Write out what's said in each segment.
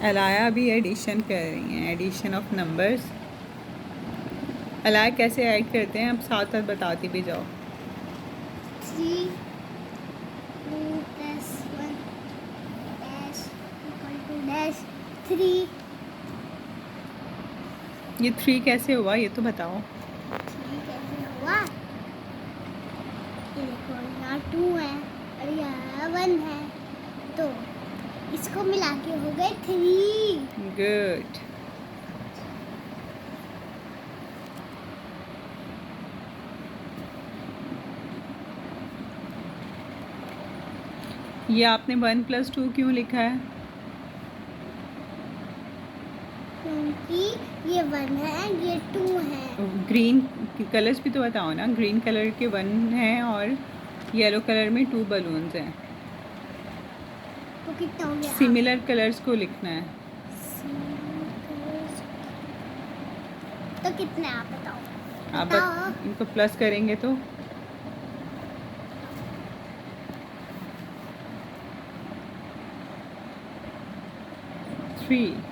अलाया अभी एडिशन कर रही हैं, एडिशन ऑफ नंबर्स। अलाया कैसे ऐड करते हैं, अब साथ साथ बताती भी जाओ। 3 2 + 1 डैश = डैश 3। ये 3 कैसे हुआ ये तो बताओ। 3 कैसे हुआ? ये देखो, यहाँ 2 है और यहाँ 1 है, तो इसको मिला के हो गए 3। गुड। ये आपने 1 + 2 क्यों लिखा है? क्योंकि ये 1 है, ये 2 है। ग्रीन कलर्स भी तो बताओ ना। ग्रीन कलर के 1 हैं और येलो कलर में 2 बलून्स हैं। तो कितना हो गया? सिमिलर कलर्स को लिखना है। तो कितना है आप बताओ। आप बताओ। इनको प्लस करेंगे तो 3।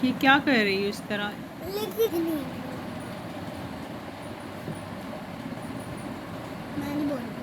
ये क्या कर रही है इस तरह? लिखी नहीं, मैं नहीं बोल रही।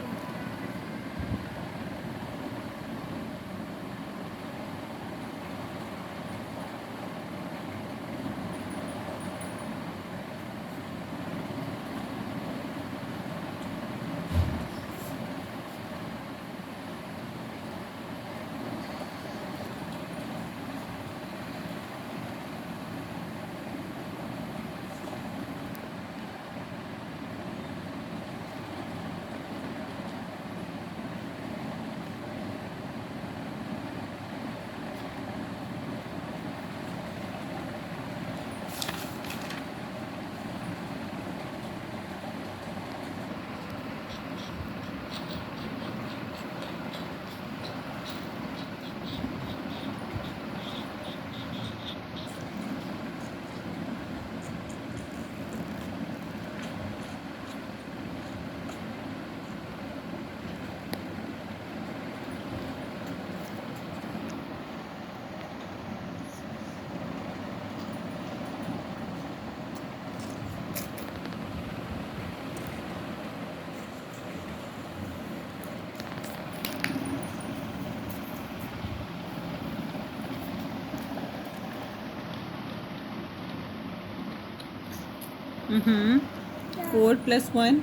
हम्म। 4 + 1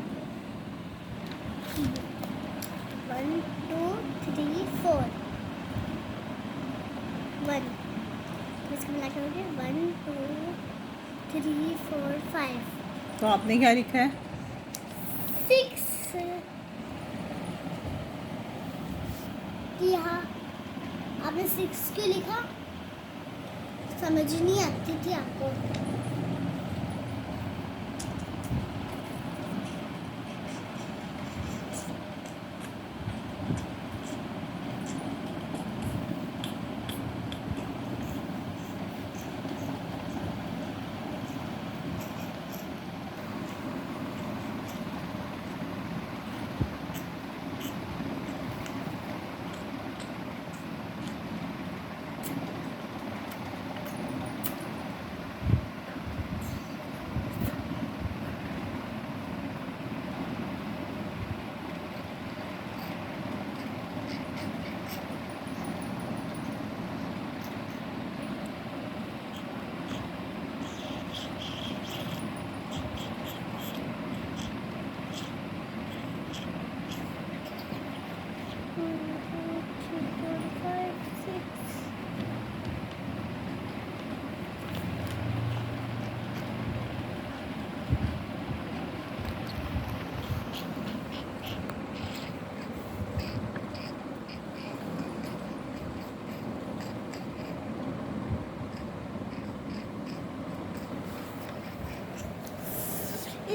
1 2 3 4 1। इसको मिला के हो गया 1 2 3 4 5 तो आपने क्या लिखा है? 6। यहाँ आपने 6 क्यों लिखा? समझ नहीं आती थी आपको।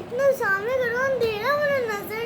इतना सामने करो, अंधेरा मुझे नजर